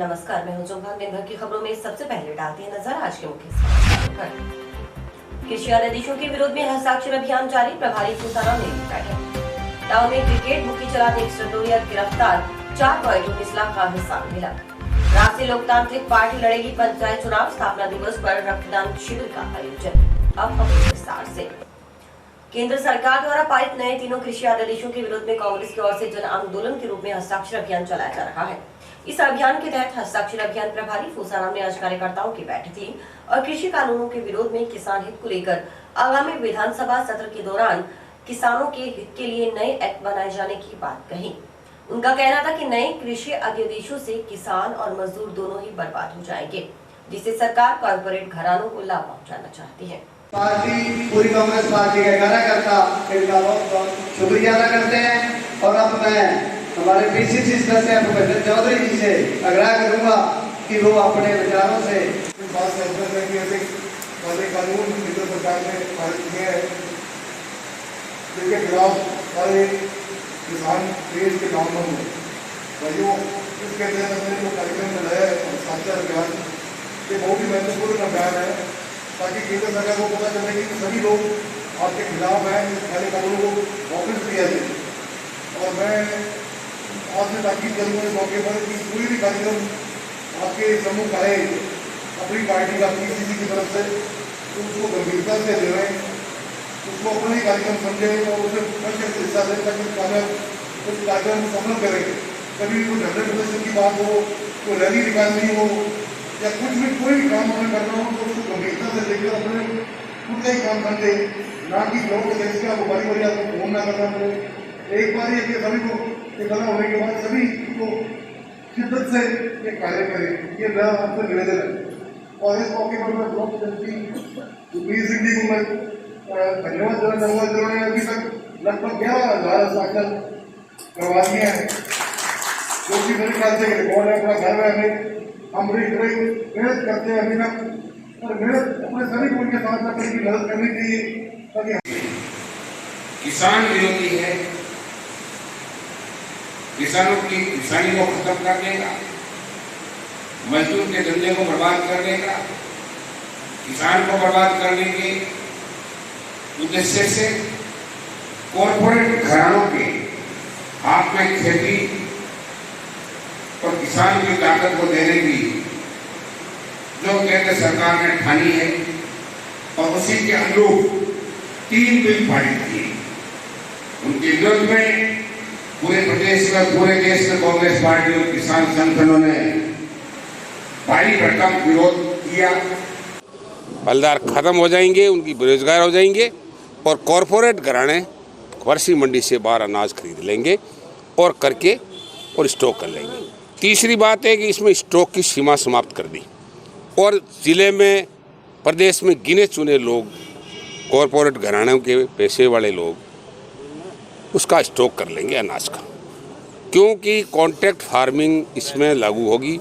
नमस्कार, मैं हूं जुम्पा। दिन भर की खबरों में सबसे पहले डालते हैं नजर आज के मुख्य समाचारों पर। कृषि अध्यादेशों के विरोध में हस्ताक्षर अभियान जारी, प्रभारी फूसाराम ने ली बैठक। टाउन में क्रिकेट बुकी चलाते एक सटोरिया गिरफ्तार, 4 पॉइंट लाख का हिसाब मिला। राष्ट्रीय लोकतांत्रिक पार्टी लड़ेगी पंचायत चुनाव, स्थापना दिवस पर रक्तदान शिविर का आयोजन। अब विस्तार से केंद्र सरकार द्वारा पारित नए तीनों कृषि अध्यादेशों के विरोध में कांग्रेस की ओर से जन आंदोलन के रूप में हस्ताक्षर अभियान चलाया जा रहा है। इस अभियान के तहत हस्ताक्षर अभियान प्रभारी फूसाराम ने आज कार्यकर्ताओं की बैठक ली और कृषि कानूनों के विरोध में किसान हित को लेकर आगामी विधानसभा सत्र के दौरान किसानों के हित के लिए नए एक्ट बनाए जाने की बात कही। उनका कहना था कि नए कृषि अध्यादेशों से किसान और मजदूर दोनों ही बर्बाद हो जाएंगे, जिससे सरकार कॉर्पोरेट घरानों को लाभ पहुँचाना चाहती है। पार्टी पूरी कांग्रेस पार्टी के कार्यकर्ता इनका बहुत शुक्रिया अदा करते हैं और अब मैं हमारे पीसीसी सदस्य भूपेंद्र चौधरी जी से आग्रह करूंगा कि वो अपने विचारों से कानून केंद्र सरकार ने पारित किए हैं जिनके खिलाफ सारे किसान देश के गाँव में हुए भाइयों। इसके तहत हमने जो कार्यक्रम चलाया है हस्ताक्षर अभियान, ये बहुत ही महत्वपूर्ण अभियान है ताकि केंद्र सरकार को पता चले कि सभी लोग आपके खिलाफ हैं, पहले कानूनों को वापस दिया जाए। और मैं आपसे ताकीद करूँगा इस मौके पर कि कोई भी कार्यक्रम आपके समूह करे अपनी पार्टी का पीसीसी की तरफ से तो उसको गंभीरता से ले रहे हैं, उसको अपना ही कार्यक्रम समझें और उसमें बढ़ हिस्सा लें ताकि उस कार्यक्रम को सफल करेंगे। कभी कोई झंडे प्रदर्शन की बात हो, कोई रैली निकालनी हो या कुछ भी कोई भी काम हमें करना हो तो उसको गंभीरता से लेकर अपने खुद का ही काम करते, ना कि लोगों के देश का बारी बारी आपको फोन ना करना पड़े। एक बार ये सभी को करना होने के बाद सभी को शिद्दत से ये कार्य करें, ये मेरा आपसे निवेदन है। और इस मौके पर मैं ब्लॉक मंत्री सुखबीर सिंह जी को मैं धन्यवाद देना चाहूँगा जिन्होंने अभी तक लगभग 11,000 हस्ताक्षर करवा दिए हैं, जो कि मेरे ख्याल से रिकॉर्ड है। अपना घर है, हम बड़ी मेहनत करते हैं अभी तक और मेहनत अपने सभी को उनके साथ साथ उनकी मदद करनी चाहिए ताकि किसान विरोधी है, किसानों की किसानी को खत्म कर देगा, मजदूर के धंधे को बर्बाद कर देगा, किसान को बर्बाद करने के उद्देश्य से कॉर्पोरेट घरानों के हाथ में खेती और किसान की ताकत को देने की जो केंद्र सरकार ने ठानी है और उसी के अनुरूप 3 बिल पारित किए। उनके विरोध में पूरे प्रदेश में, पूरे देश में कांग्रेस पार्टी और किसान संगठनों ने भारी भरकम विरोध किया। बलदार खत्म हो जाएंगे, उनकी बेरोजगार हो जाएंगे और कॉरपोरेट घराने कृषि मंडी से बाहर अनाज खरीद लेंगे और करके और स्टॉक कर लेंगे। तीसरी बात है कि इसमें स्टॉक की सीमा समाप्त कर दी और ज़िले में, प्रदेश में गिने चुने लोग, कॉरपोरेट घरानों के पैसे वाले लोग उसका स्टॉक कर लेंगे अनाज का, क्योंकि कॉन्ट्रैक्ट फार्मिंग इसमें लागू होगी।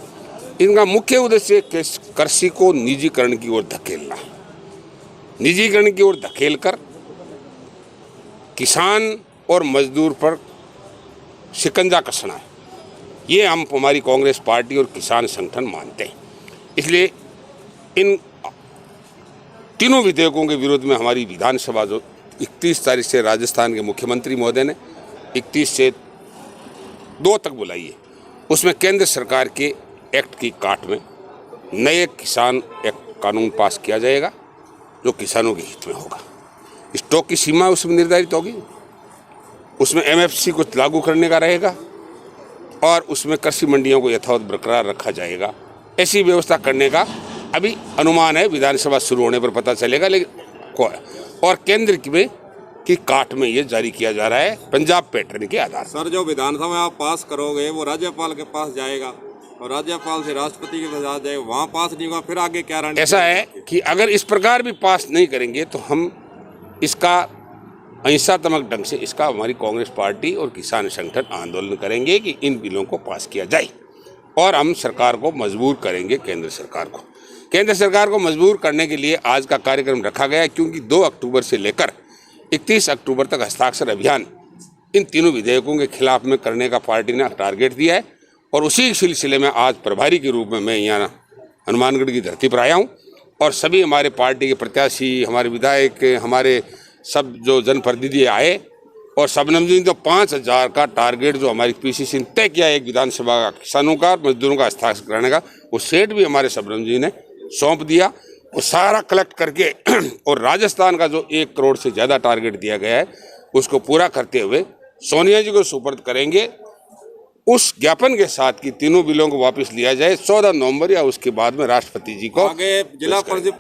इनका मुख्य उद्देश्य कृषि को निजीकरण की ओर धकेलना, निजीकरण की ओर धकेलकर किसान और मजदूर पर शिकंजा कसना है। ये हम हमारी कांग्रेस पार्टी और किसान संगठन मानते हैं। इसलिए इन तीनों विधेयकों के विरोध में हमारी विधानसभा जो 31 तारीख से राजस्थान के मुख्यमंत्री महोदय ने 31 से 2 तक बुलाई है, उसमें केंद्र सरकार के एक्ट की काट में नए किसान एक्ट कानून पास किया जाएगा जो किसानों के हित में होगा। स्टॉक की सीमा उसमें निर्धारित होगी, उसमें एमएफसी को लागू करने का रहेगा और उसमें कृषि मंडियों को यथावत बरकरार रखा जाएगा। ऐसी व्यवस्था करने का अभी अनुमान है, विधानसभा शुरू होने पर पता चलेगा। लेकिन और केंद्र में की काट में ये जारी किया जा रहा है पंजाब पैटर्न के आधार। सर, जो विधानसभा आप पास करोगे वो राज्यपाल के पास जाएगा और राज्यपाल से राष्ट्रपति के पास जाएगा, वहाँ पास नहीं होगा, फिर आगे क्या रणनीति? ऐसा है कि अगर इस प्रकार भी पास नहीं करेंगे तो हम इसका अहिंसात्मक ढंग से इसका हमारी कांग्रेस पार्टी और किसान संगठन आंदोलन करेंगे कि इन बिलों को पास किया जाए और हम सरकार को मजबूर करेंगे। केंद्र सरकार को मजबूर करने के लिए आज का कार्यक्रम रखा गया है, क्योंकि 2 अक्टूबर से लेकर 31 अक्टूबर तक हस्ताक्षर अभियान इन तीनों विधेयकों के खिलाफ में करने का पार्टी ने टारगेट दिया है और उसी सिलसिले में आज प्रभारी के रूप में मैं यहाँ हनुमानगढ़ की धरती पर आया हूँ और सभी हमारे पार्टी के प्रत्याशी, हमारे विधायक, हमारे सब जो जनप्रतिनिधि आए और सबने जी तो 5,000 का टारगेट जो हमारी पीसीसी ने तय किया एक विधानसभा का किसानों का मजदूरों का हस्ताक्षर कराने का, वो सेट भी हमारे सबरम जी ने सौंप दिया। वो सारा कलेक्ट करके और राजस्थान का जो 1 करोड़ से ज़्यादा टारगेट दिया गया है उसको पूरा करते हुए सोनिया जी को सुपर्द करेंगे। उस ज्ञापन के साथ कि तीनों बिलों को वापस लिया जाए 14 नवंबर या उसके बाद में राष्ट्रपति जी को आगे जिला परिषद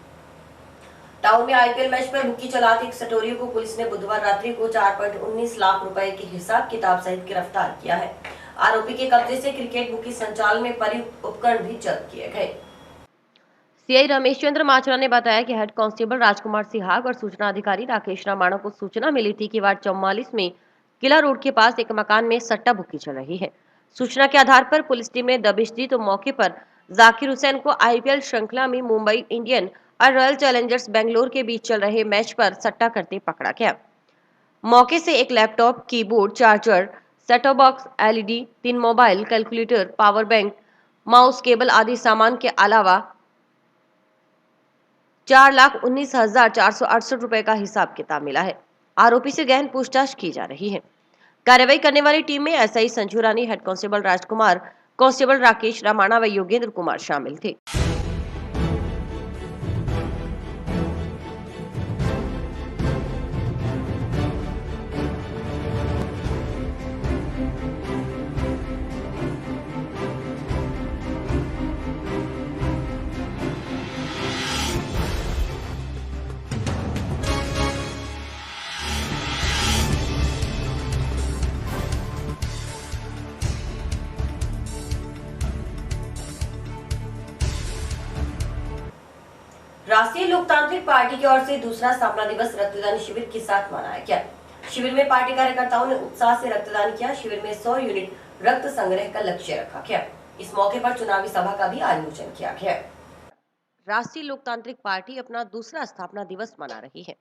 टाउन में आईपीएल मैच पर बुक्की चलाते एक सटोरियों को पुलिस ने बुधवार रात्रि को 4.19 लाख रुपए के हिसाब किताब सहित गिरफ्तार किया है। आरोपी के कब्जे से क्रिकेट बुकी संचालन में प्रयुक्त उपकरण भी जब्त किए गए। सीआई रमेश चंद्र माचरा ने बताया कि हेड कांस्टेबल राजकुमार सिहाग और सूचना अधिकारी राकेश रामाणा को सूचना मिली थी कि वार्ड 44 में किला रोड के पास एक मकान में सट्टा बुक्की चल रही है। सूचना के आधार पर पुलिस टीम ने दबिश दी तो मौके पर जाकिर हुसैन को आईपीएल श्रृंखला में मुंबई इंडियन और रॉयल चैलेंजर्स बेंगलोर के बीच चल रहे मैच पर सट्टा करते पकड़ा गया। मौके से एक laptop, keyboard, charger, setup box, LED, 3 mobile, calculator, power bank, mouse, cable आदि सामान के अलावा 4,19,468 रुपए का हिसाब किताब मिला है। आरोपी से गहन पूछताछ की जा रही है। कार्रवाई करने वाली टीम में एसआई संजू रानी, हेड कांस्टेबल राजकुमार, कांस्टेबल राकेश रामाणा व योगेंद्र कुमार शामिल थे। राष्ट्रीय लोकतांत्रिक पार्टी की ओर से दूसरा स्थापना दिवस रक्तदान शिविर के साथ मनाया गया। शिविर में पार्टी कार्यकर्ताओं ने उत्साह से रक्तदान किया। शिविर में 100 यूनिट रक्त संग्रह का लक्ष्य रखा गया। इस मौके पर चुनावी सभा का भी आयोजन किया गया। राष्ट्रीय लोकतांत्रिक पार्टी अपना दूसरा स्थापना दिवस मना रही है।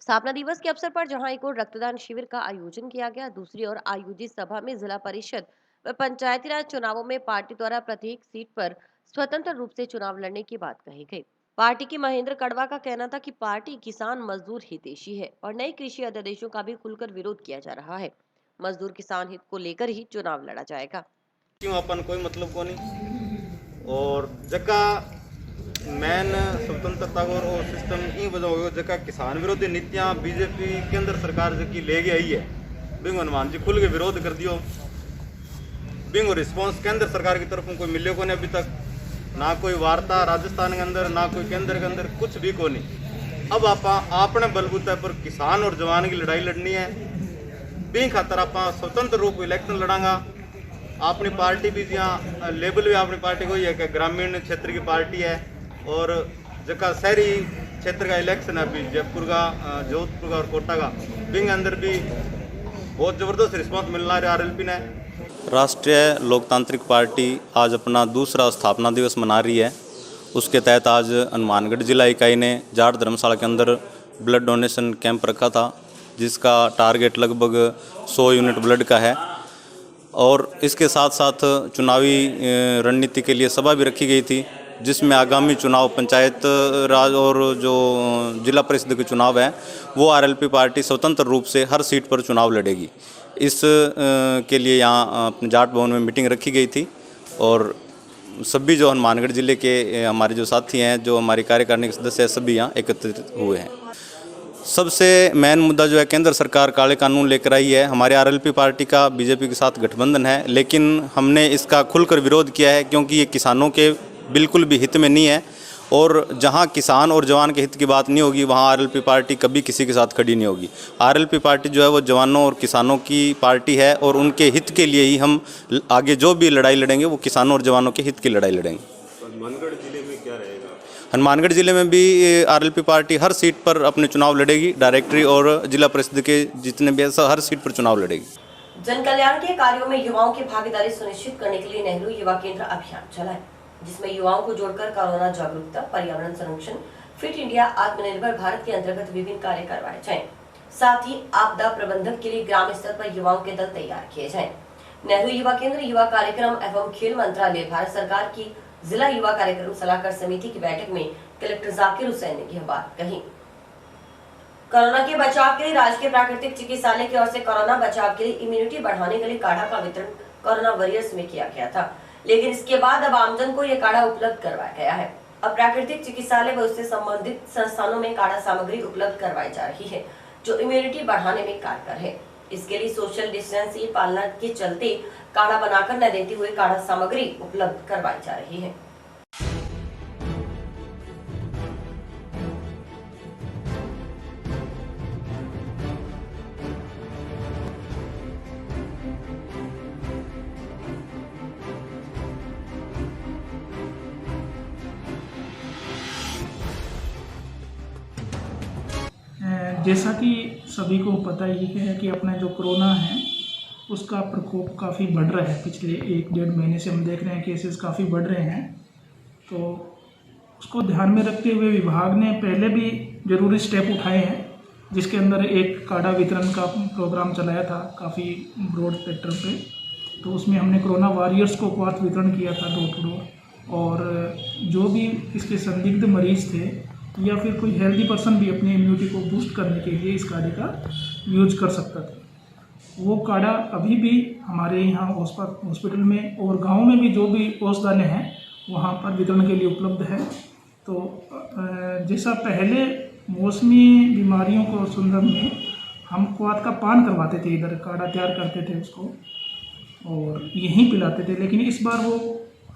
स्थापना दिवस के अवसर पर जहां एक ओर रक्तदान शिविर का आयोजन किया गया, दूसरी ओर आयोजित सभा में जिला परिषद व पंचायती राज चुनावों में पार्टी द्वारा प्रत्येक सीट पर स्वतंत्र रूप से चुनाव लड़ने की बात कही गई। पार्टी के महेंद्र कड़वा का कहना था कि पार्टी किसान मजदूर हितैषी है और नए कृषि अध्यादेशों का भी खुलकर विरोध किया जा रहा है। मजदूर किसान हित को लेकर ही चुनाव लड़ा जाएगा। क्यों अपन कोई मतलब को नहीं और जका मेन स्वतंत्रता और सिस्टम ई वजह हो जका किसान विरोधी नीतियां बीजेपी केंद्र सरकार जो की ले गई है बिंग हनुमान जी खुल के विरोध कर दियो। बिंग रिस्पांस केंद्र सरकार की तरफ कोई मिले को नहीं अभी तक, ना कोई वार्ता राजस्थान के अंदर, ना कोई केंद्र के अंदर, कुछ भी को नहीं। अब आप अपने बलबूते पर किसान और जवान की लड़ाई लड़नी है। बी खातर आप स्वतंत्र रूप इलेक्शन लड़ांगा। अपनी पार्टी भी जहाँ लेबल भी अपनी पार्टी को ही है कि ग्रामीण क्षेत्र की पार्टी है और जगह शहरी क्षेत्र का इलेक्शन है अभी जयपुर का, जोधपुर का और कोटा का, बिंग अंदर भी बहुत ज़बरदस्त रिस्पॉन्स मिल रहा है आरएलपी ने। राष्ट्रीय लोकतांत्रिक पार्टी आज अपना दूसरा स्थापना दिवस मना रही है। उसके तहत आज हनुमानगढ़ जिला इकाई ने जाट धर्मशाला के अंदर ब्लड डोनेशन कैंप रखा था, जिसका टारगेट लगभग 100 यूनिट ब्लड का है। और इसके साथ साथ चुनावी रणनीति के लिए सभा भी रखी गई थी, जिसमें आगामी चुनाव पंचायत राज और जो जिला परिषद के चुनाव है वो आरएलपी पार्टी स्वतंत्र रूप से हर सीट पर चुनाव लड़ेगी। इस के लिए यहाँ अपने जाट भवन में मीटिंग रखी गई थी और सभी जो हनुमानगढ़ जिले के हमारे जो साथी हैं, जो हमारी कार्यकारिणी के सदस्य हैं, सभी यहाँ एकत्रित हुए हैं। सबसे मेन मुद्दा जो है, केंद्र सरकार काले कानून लेकर आई है। हमारे आरएलपी पार्टी का बीजेपी के साथ गठबंधन है, लेकिन हमने इसका खुलकर विरोध किया है क्योंकि ये किसानों के बिल्कुल भी हित में नहीं है और जहां किसान और जवान के हित की बात नहीं होगी वहां आरएलपी पार्टी कभी किसी के साथ खड़ी नहीं होगी। आरएलपी पार्टी जो है वो जवानों और किसानों की पार्टी है और उनके हित के लिए ही हम आगे जो भी लड़ाई लड़ेंगे वो किसानों और जवानों के हित की लड़ाई लड़ेंगे। हनुमानगढ़ जिले में क्या रहेगा? हनुमानगढ़ जिले में भी आरएलपी पार्टी हर सीट पर अपने चुनाव लड़ेगी। डायरेक्टरी और जिला परिषद के जितने भी हर सीट पर चुनाव लड़ेगी। जन कल्याण के कार्यों में युवाओं की भागीदारी सुनिश्चित करने के लिए नेहरू युवा केंद्र अभियान चलाए, जिसमें युवाओं को जोड़कर कोरोना जागरूकता, पर्यावरण संरक्षण, फिट इंडिया, आत्मनिर्भर भारत के अंतर्गत विभिन्न कार्य करवाए जाएं। साथ ही आपदा प्रबंधन के लिए ग्राम स्तर पर युवाओं के दल तैयार किए जाएं। नेहरू युवा केंद्र युवा कार्यक्रम एवं खेल मंत्रालय भारत सरकार की जिला युवा कार्यक्रम सलाहकार समिति की बैठक में कलेक्टर जाकिर हुसैन ने यह बात कही। कोरोना के बचाव के लिए राजकीय प्राकृतिक चिकित्सालय की ओर से कोरोना बचाव के लिए इम्यूनिटी बढ़ाने के लिए काढ़ा का वितरण कोरोना वॉरियर्स में किया गया था, लेकिन इसके बाद अब आमजन को यह काढ़ा उपलब्ध करवाया गया है। अब प्राकृतिक चिकित्सालय व उससे संबंधित संस्थानों में काढ़ा सामग्री उपलब्ध करवाई जा रही है जो इम्यूनिटी बढ़ाने में कारगर है। इसके लिए सोशल डिस्टेंस की पालना के चलते काढ़ा बनाकर न देते हुए काढ़ा सामग्री उपलब्ध करवाई जा रही है। जैसा कि सभी को पता ही है कि अपना जो कोरोना है उसका प्रकोप काफ़ी बढ़ रहा है। पिछले 1-1.5 महीने से हम देख रहे हैं केसेस काफ़ी बढ़ रहे हैं, तो उसको ध्यान में रखते हुए विभाग ने पहले भी ज़रूरी स्टेप उठाए हैं, जिसके अंदर एक काढ़ा वितरण का प्रोग्राम चलाया था काफ़ी ब्रॉड स्पेक्ट्रम पे। तो उसमें हमने कोरोना वॉरियर्स को क्वाथ वितरण किया था डोर टू डोर, और जो भी इसके संदिग्ध मरीज थे या फिर कोई हेल्दी पर्सन भी अपनी इम्यूनिटी को बूस्ट करने के लिए इस काढ़े का यूज कर सकता था। वो काढ़ा अभी भी हमारे यहाँ हॉस्पिटल में और गांव में भी जो भी औषधालय हैं वहाँ पर वितरण के लिए उपलब्ध है। तो जैसा पहले मौसमी बीमारियों को संदर्भ में हम क्वाथ का पान करवाते थे, इधर काढ़ा तैयार करते थे उसको और यहीं पिलाते थे, लेकिन इस बार वो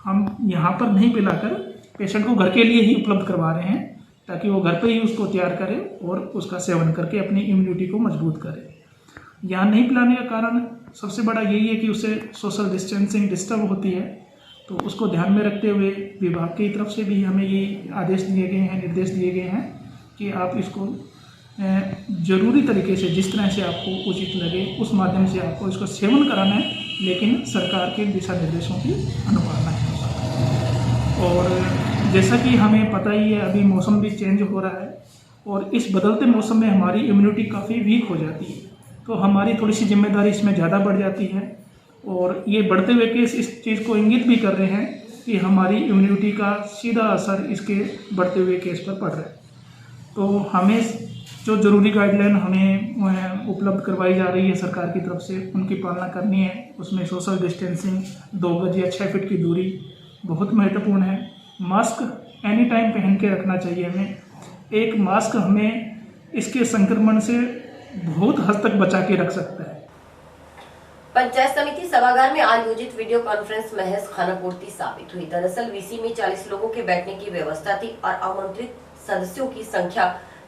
हम यहाँ पर नहीं पिलाकर पेशेंट को घर के लिए ही उपलब्ध करवा रहे हैं, ताकि वो घर पे ही उसको तैयार करे और उसका सेवन करके अपनी इम्यूनिटी को मजबूत करे। यहाँ नहीं पिलाने का कारण सबसे बड़ा यही है कि उससे सोशल डिस्टेंसिंग डिस्टर्ब होती है, तो उसको ध्यान में रखते हुए विभाग की तरफ से भी हमें ये आदेश दिए गए हैं, निर्देश दिए गए हैं कि आप इसको ज़रूरी तरीके से जिस तरह से आपको उचित लगे उस माध्यम से आपको इसको सेवन कराना है, लेकिन सरकार के दिशा निर्देशों की अनुपालना है। और जैसा कि हमें पता ही है अभी मौसम भी चेंज हो रहा है और इस बदलते मौसम में हमारी इम्यूनिटी काफ़ी वीक हो जाती है, तो हमारी थोड़ी सी जिम्मेदारी इसमें ज़्यादा बढ़ जाती है। और ये बढ़ते हुए केस इस चीज़ को इंगित भी कर रहे हैं कि हमारी इम्यूनिटी का सीधा असर इसके बढ़ते हुए केस पर पड़ रहा है। तो हमें जो ज़रूरी गाइडलाइन हमें उपलब्ध करवाई जा रही है सरकार की तरफ से, उनकी पालना करनी है। उसमें सोशल डिस्टेंसिंग, 2 गज या 6 फीट की दूरी बहुत महत्वपूर्ण है। मास्क एनी टाइम पहन के रखना चाहिए हमें। एक मास्क हमें इसके संक्रमण से बहुत हद तक बचा के रख सकता है। पंचायत समिति सभागार में आयोजित वीडियो कॉन्फ्रेंस महज खानापूर्ति साबित हुई। दरअसल वीसी में 40 लोगों के बैठने की व्यवस्था थी और आमंत्रित सदस्यों की संख्या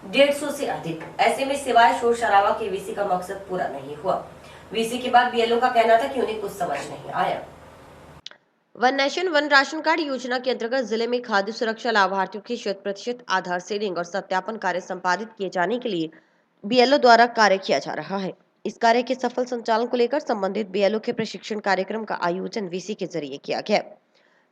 150 से अधिक। ऐसे में सिवाय शोर शराबा के वीसी का मकसद पूरा नहीं हुआ। वीसी के बाद बीएलओ का कहना था कि उन्हें कुछ समझ नहीं आया। One nation one ration card योजना के अंतर्गत जिले में खाद्य सुरक्षा लाभार्थियों की 100% आधार सीडिंग और सत्यापन कार्य संपादित किए जाने के लिए बीएलओ द्वारा कार्य किया जा रहा है। इस कार्य के सफल संचालन को लेकर संबंधित बीएलओ के प्रशिक्षण कार्यक्रम का आयोजन वीसी के जरिए किया गया।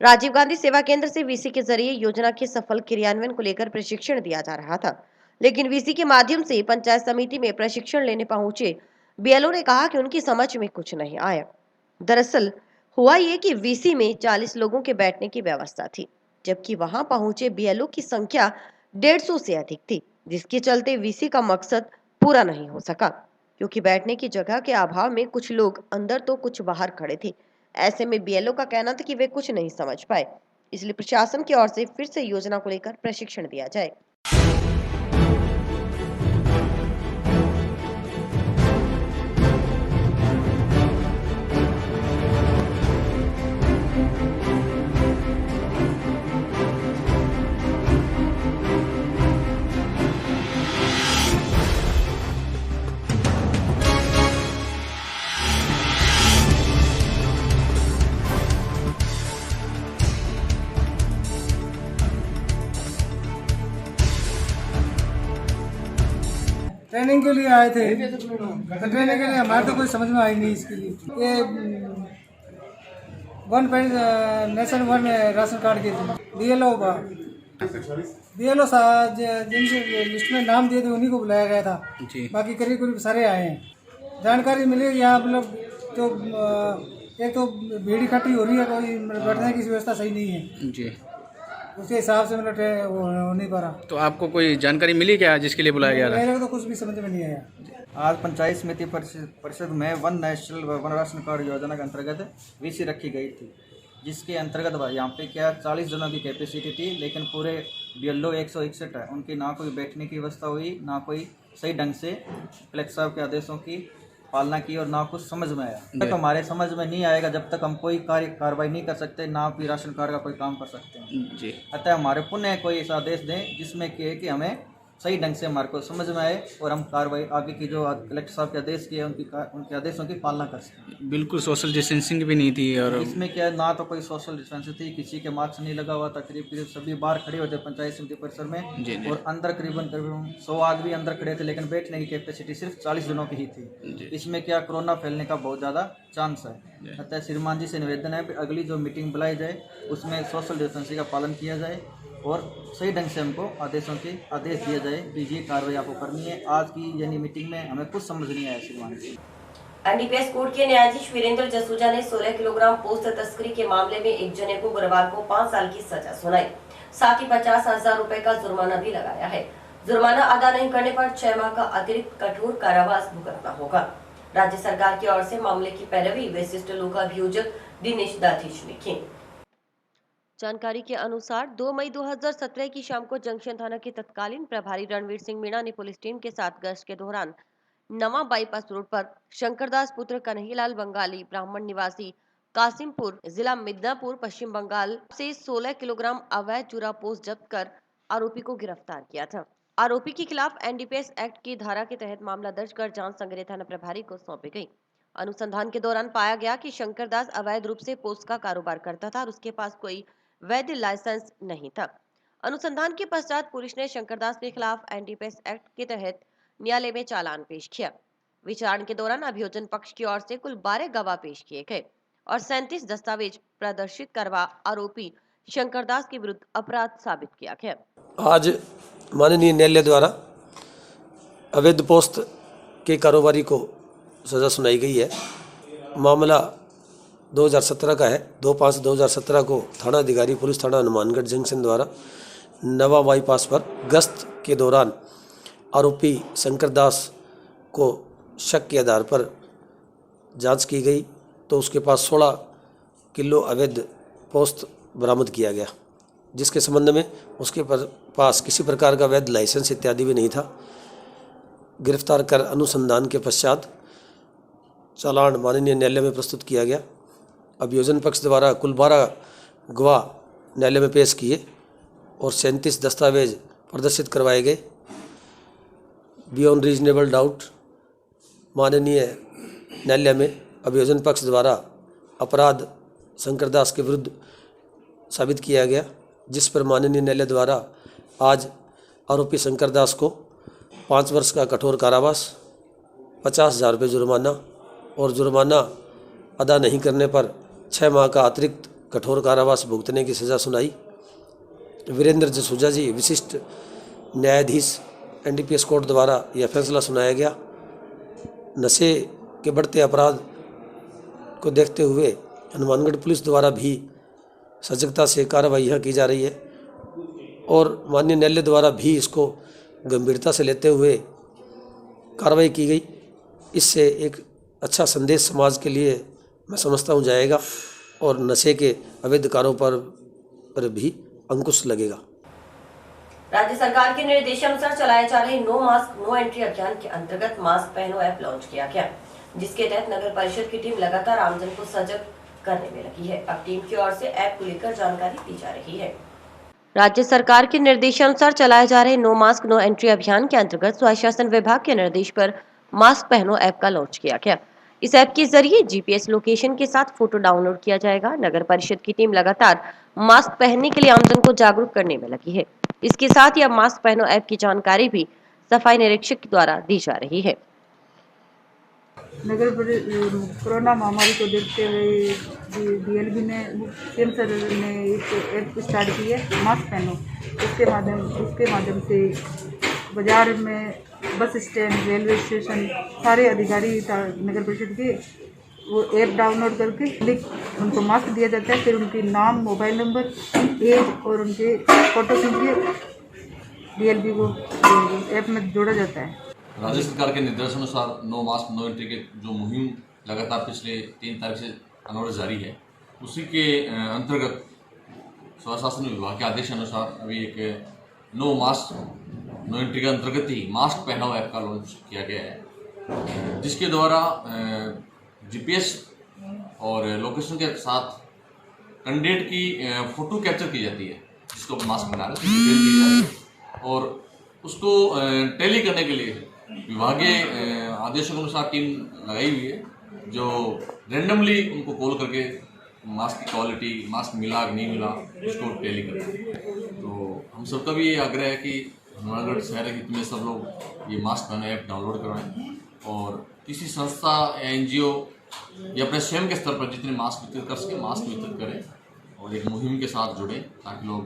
राजीव गांधी सेवा केंद्र से वीसी के जरिए योजना के सफल क्रियान्वयन को लेकर प्रशिक्षण दिया जा रहा था, लेकिन वीसी के माध्यम से पंचायत समिति में प्रशिक्षण लेने पहुंचे बीएलओ ने कहा कि उनकी समझ में कुछ नहीं आया। दरअसल हुआ ये कि वीसी में 40 लोगों के बैठने की व्यवस्था थी, जबकि वहां पहुंचे बीएलओ की संख्या 150 से अधिक थी, जिसके चलते वीसी का मकसद पूरा नहीं हो सका, क्योंकि बैठने की जगह के अभाव में कुछ लोग अंदर तो कुछ बाहर खड़े थे। ऐसे में बीएलओ का कहना था कि वे कुछ नहीं समझ पाए, इसलिए प्रशासन की ओर से फिर से योजना को लेकर प्रशिक्षण दिया जाए। ट्रेनिंग के लिए आए थे, ट्रेनिंग के लिए हमारे तो कोई समझ में आई नहीं। इसके लिए ये नेशन वन राशन कार्ड के बीएलओ साहब जिनसे लिस्ट में नाम दिए थे उन्हीं को बुलाया गया था। बाकी करीब सारे आए हैं। जानकारी मिली यहाँ मतलब जो एक तो भीड़ इकट्ठी हो रही है, कोई बैठने की व्यवस्था सही नहीं है जी। उसके हिसाब से मतलब वो हो नहीं पा रहा। तो आपको कोई जानकारी मिली क्या जिसके लिए बुलाया गया था? मेरे को तो कुछ भी समझ में नहीं आया। आज पंचायत समिति परिषद में one national one ration card योजना के अंतर्गत वीसी रखी गई थी, जिसके अंतर्गत यहाँ पे क्या 40 जनों की कैपेसिटी थी, लेकिन पूरे BLO 161 है, उनकी ना कोई बैठने की व्यवस्था हुई, ना कोई सही ढंग से कलेक्टर साहब के आदेशों की पालना की, और ना कुछ समझ में आया। तक हमारे समझ में नहीं आएगा जब तक हम कोई कार्रवाई नहीं कर सकते, ना भी राशन कार्ड का कोई काम कर सकते हैं जी। अतः हमारे पुण्य कोई ऐसा आदेश दें जिसमें कि हमें सही ढंग से हमारे को समझ में आए और हम कार्रवाई आगे की जो कलेक्टर साहब के आदेश किए उनके आदेशों की पालना कर सकें। बिल्कुल सोशल डिस्टेंसिंग भी नहीं थी, और इसमें क्या ना तो कोई सोशल डिस्टेंस थी, किसी के मास्क नहीं लगा हुआ था, करीब सभी बाहर खड़े होते पंचायत समिति परिसर में जी, जी। और अंदर करीबन 100 आदमी अंदर खड़े थे, लेकिन बैठने की कैपेसिटी सिर्फ 40 जनों की ही थी। इसमें क्या कोरोना फैलने का बहुत ज़्यादा चांस है। अतः श्रीमान जी से निवेदन है कि अगली जो मीटिंग बुलाई जाए उसमें सोशल डिस्टेंसिंग का पालन किया जाए और सही ढंग से हमको आदेशों के आदेश दिया जाए कि ये कार्रवाई आपको करनी है। आज की यानी मीटिंग में हमें कुछ समझ नहीं आया श्रीमान जी। एनडीपीएस कोर्ट के न्यायाधीश वीरेंद्र जसूजा ने 16 किलोग्राम पोस्त तस्करी के मामले में एक जने को गुरुवार को 5 साल की सजा सुनाई, साथ ही 50,000 रुपए का जुर्माना भी लगाया है। जुर्माना अदा नहीं करने पर 6 माह का अतिरिक्त कठोर कारावास भुगतना होगा। राज्य सरकार की ओर से मामले की पैरवी विशिष्ट लोक अभियोजक दिनेश दाधीच ने की। जानकारी के अनुसार 2 मई 2017 की शाम को जंक्शन थाना के तत्कालीन प्रभारी रणवीर सिंह मीणा ने पुलिस टीम के साथ गश्त के दौरान नवा बाईपास रोड पर शंकरदास पुत्र कन्हैयालाल बंगाली ब्राह्मण निवासी कासिमपुर जिला मिदनापुर पश्चिम बंगाल से 16 किलोग्राम अवैध चूरा पोस्त जब्त कर आरोपी को गिरफ्तार किया था। आरोपी के खिलाफ एनडीपीएस एक्ट की धारा के तहत मामला दर्ज कर जांच संग्रह थाना प्रभारी को सौंपी गई। अनुसंधान के दौरान पाया गया कि शंकरदास अवैध रूप से पोस्त का कारोबार करता था और उसके पास कोई वैध लाइसेंस नहीं था। अनुसंधान के पश्चात पुलिस ने शंकरदास के खिलाफ एनडीपीएस एक्ट के तहत न्यायालय में चालान पेश किया। विचारण के दौरान अभियोजन पक्ष की ओर से कुल 12 गवाह पेश किए गए और 37 दस्तावेज प्रदर्शित करवा आरोपी शंकरदास के विरुद्ध अपराध साबित किया गया। आज माननीय न्यायालय द्वारा अवैध पोस्त के कारोबारी को सजा सुनाई गई है। मामला 2017 का है। 2/5/2017 को थाना अधिकारी पुलिस थाना हनुमानगढ़ जंक्शन द्वारा नवा बाईपास पर गश्त के दौरान आरोपी शंकरदास को शक के आधार पर जांच की गई तो उसके पास 16 किलो अवैध पोस्त बरामद किया गया, जिसके संबंध में उसके पास किसी प्रकार का वैध लाइसेंस इत्यादि भी नहीं था। गिरफ्तार कर अनुसंधान के पश्चात चालान माननीय न्यायालय में प्रस्तुत किया गया। अभियोजन पक्ष द्वारा कुल 12 गवाह न्यायालय में पेश किए और 37 दस्तावेज प्रदर्शित करवाए गए। बियॉन्ड रीजनेबल डाउट माननीय न्यायालय में अभियोजन पक्ष द्वारा अपराध शंकरदास के विरुद्ध साबित किया गया, जिस पर माननीय न्यायालय द्वारा आज आरोपी शंकरदास को 5 वर्ष का कठोर कारावास, 50,000 रुपये जुर्माना और जुर्माना अदा नहीं करने पर 6 माह का अतिरिक्त कठोर कारावास भुगतने की सज़ा सुनाई। वीरेंद्र जसूजा जी विशिष्ट न्यायाधीश एनडीपीएस कोर्ट द्वारा यह फैसला सुनाया गया। नशे के बढ़ते अपराध को देखते हुए हनुमानगढ़ पुलिस द्वारा भी सजगता से कार्रवाइयाँ की जा रही है और माननीय न्यायालय द्वारा भी इसको गंभीरता से लेते हुए कार्रवाई की गई। इससे एक अच्छा संदेश समाज के लिए मैं समझता हूँ जाएगा और नशे के अवैध कारोबार पर भी अंकुश लगेगा। राज्य सरकार के निर्देशानुसार चलाए जा रहे नो मास्क नो एंट्री अभियान के अंतर्गत मास्क पहनो ऐप लॉन्च किया गया, जिसके तहत नगर परिषद की टीम लगातार आमजन को सजग करने में लगी है। अब टीम की ओर से ऐप को लेकर जानकारी दी जा रही है। राज्य सरकार के निर्देशानुसार चलाए जा रहे नो मास्क नो एंट्री अभियान के अंतर्गत स्वशासन विभाग के निर्देश पर मास्क पहनो ऐप का लॉन्च किया गया। इस ऐप के जरिए जीपीएस लोकेशन के साथ फोटो डाउनलोड किया जाएगा। नगर परिषद की टीम लगातार मास्क पहनने के लिए आमजन को जागरूक करने में लगी है। इसके साथ ही अब मास्क पहनो ऐप की जानकारी भी सफाई निरीक्षक द्वारा दी जा रही है। नगर कोरोना महामारी को देखते हुए डीएलबी ने सीएम सर ने एक ऐप स्टार्ट की है मास्क पहनो। उसके माध्यम से बाजार में, बस स्टैंड, रेलवे स्टेशन सारे अधिकारी नगर परिषद के वो ऐप डाउनलोड करके लिख उनको मास्क दिया जाता है। फिर उनके नाम, मोबाइल नंबर, एज और उनके फ़ोटो खींच के DLB को ऐप में जोड़ा जाता है। राज्य सरकार के निर्देशानुसार नो मास्क नो एंट्री के जो मुहिम लगातार पिछले 3 तारीख से अनवरत जारी है, उसी के अंतर्गत स्वशासन विभाग के आदेश अनुसार अभी एक नो मास्क नो एंट्री के अंतर्गत ही मास्क पहनाओ ऐप का लॉन्च किया गया है, जिसके द्वारा GPS और लोकेशन के साथ कैंडिडेट की फ़ोटो कैप्चर की जाती है, जिसको मास्क बना रहे डिटेल दी जाती है और उसको टैली करने के लिए विभागीय आदेशों के अनुसार टीम लगाई हुई है, जो रैंडमली उनको कॉल करके मास्क की क्वालिटी, मास्क मिला कि नहीं मिला, उसको टैली करते हैं। तो हम सबका भी ये आग्रह है कि हनुमानगढ़ शहर के इतने सब लोग ये मास्क पहने ऐप डाउनलोड करवाएं और किसी संस्था या NGO या अपने स्वयं के स्तर पर जितने मास्क वितरित कर सके मास्क वितरित करें और एक मुहिम के साथ जुड़ें ताकि लोग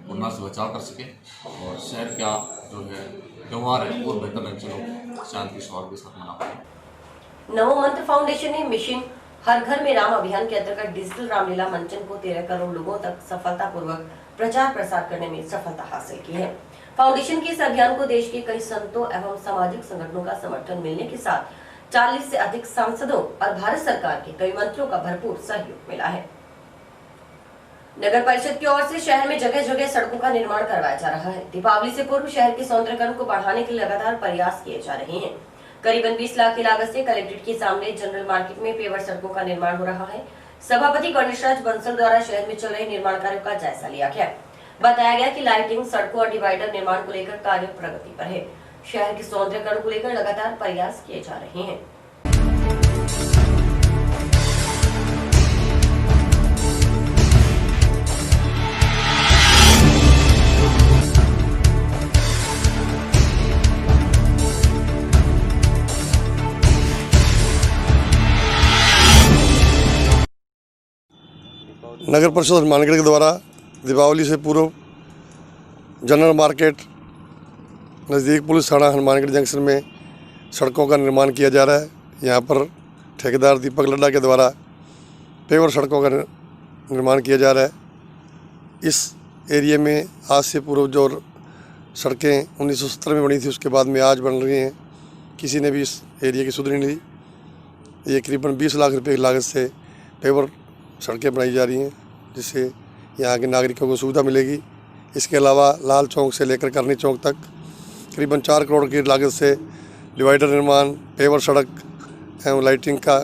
कोरोना से बचाव कर सकें और शहर का जो है त्यौहार है वो बेहतर ढंग से लोग शांति सौहार्द के साथ मना पाएं। नमो मंत्र फाउंडेशन ने मिशन हर घर में राम अभियान के अंतर्गत डिजिटल रामलीला मंचन को 13 करोड़ लोगों तक सफलतापूर्वक प्रचार प्रसार करने में सफलता हासिल की है। फाउंडेशन के इस अभियान को देश के कई संतों एवं सामाजिक संगठनों का समर्थन मिलने के साथ 40 से अधिक सांसदों और भारत सरकार के कई मंत्रियों का भरपूर सहयोग मिला है। नगर परिषद की ओर से शहर में जगह जगह सड़कों का निर्माण करवाया जा रहा है। दीपावली से पूर्व शहर के सौंदर्यीकरण को बढ़ाने के लगातार प्रयास किए जा रहे हैं। करीबन 20 लाख की लागत से कलेक्ट्रेट के सामने जनरल मार्केट में पेवर सड़कों का निर्माण हो रहा है। सभापति गणेशराज बंसल द्वारा शहर में चल रहे निर्माण कार्यों का जायजा लिया गया। बताया गया कि लाइटिंग, सड़कों और डिवाइडर निर्माण को लेकर कार्य प्रगति पर है। शहर के सौंदर्यीकरण को लेकर लगातार प्रयास किए जा रहे हैं। नगर परिषद हनुमानगढ़ के द्वारा दीपावली से पूर्व जनरल मार्केट नज़दीक पुलिस थाना हनुमानगढ़ जंक्शन में सड़कों का निर्माण किया जा रहा है। यहाँ पर ठेकेदार दीपक लड्डा के द्वारा पेवर सड़कों का निर्माण किया जा रहा है। इस एरिया में आज से पूर्व जो सड़कें 1970 में बनी थी उसके बाद में आज बन रही हैं, किसी ने भी इस एरिया की सुध नहीं ली। ये करीबन 20 लाख रुपए की लागत से पेवर सड़कें बनाई जा रही हैं, जिससे यहाँ के नागरिकों को सुविधा मिलेगी। इसके अलावा लाल चौक से लेकर करनी चौक तक करीबन 4 करोड़ की लागत से डिवाइडर निर्माण, पेवर सड़क एवं लाइटिंग का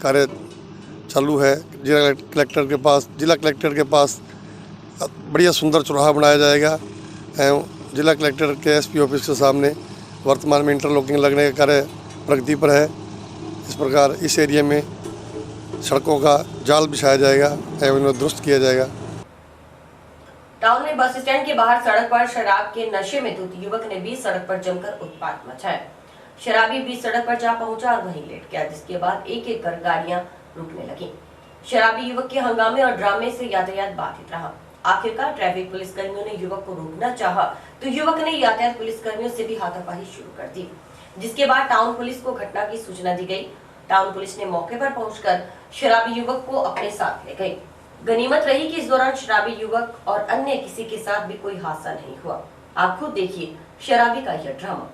कार्य चालू है। जिला कलेक्टर के पास बढ़िया सुंदर चौराहा बनाया जाएगा एवं जिला कलेक्टर के SP ऑफिस के सामने वर्तमान में इंटरलॉकिंग लगने का कार्य प्रगति पर है। इस प्रकार इस एरिया में सड़कों का जाल बिछाया जाएगा एवं इन्हें दुरुस्त किया जाएगा। टाउन में बस स्टैंड के बाहर सड़क पर शराब के नशे में धुत युवक ने बीच सड़क पर जमकर उत्पात मचाया। शराबी बीच सड़क पर जा पहुंचा और वहीं लेट गया, जिसके बाद एक एक कर गाड़ियां रुकने लगी। शराबी युवक के हंगामे और ड्रामे से यातायात बाधित रहा। आखिरकार ट्रैफिक पुलिस कर्मियों ने युवक को रोकना चाहा तो युवक ने यातायात पुलिस कर्मियों से भी हाथापाई शुरू कर दी, जिसके बाद टाउन पुलिस को घटना की सूचना दी गई। टाउन पुलिस ने मौके पर पहुंचकर शराबी युवक को अपने साथ ले गई। गनीमत रही कि इस दौरान शराबी युवक और अन्य किसी के साथ भी कोई हादसा नहीं हुआ। आप खुद देखिए शराबी का यह ड्रामा।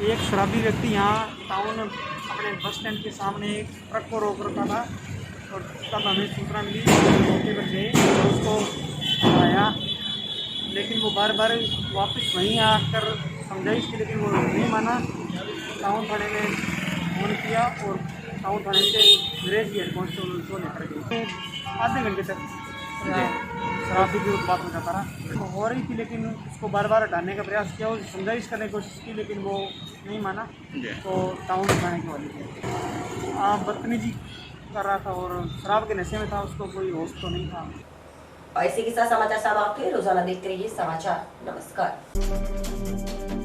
एक शराबी व्यक्ति यहाँ टाउन अपने बस स्टैंड के सामने एक ट्रक को रोक रखा था और तब हमें सूचना मिली, मौके पर गए और उसको आया, लेकिन वो बार बार वापस वहीं आकर समझाइश की, लेकिन वो नहीं माना। टाउन थाने में फोन किया और टाउन थाने से ग्रेज हेड कांस्टेबल को लेकर गए। आधे घंटे तक शराब की बात हो जाता रहा, हो रही थी, लेकिन उसको बार बार हटाने का प्रयास किया, उसे समझाइश करने की कोशिश की, लेकिन वो नहीं माना, तो टाउन थाने के वाले थे। बदतमीजी कर रहा था और शराब के नशे में था, उसको कोई होश तो नहीं था। और इसी के साथ समाचार समाप्त हुए। रोजाना देखते रहिए समाचार। नमस्कार।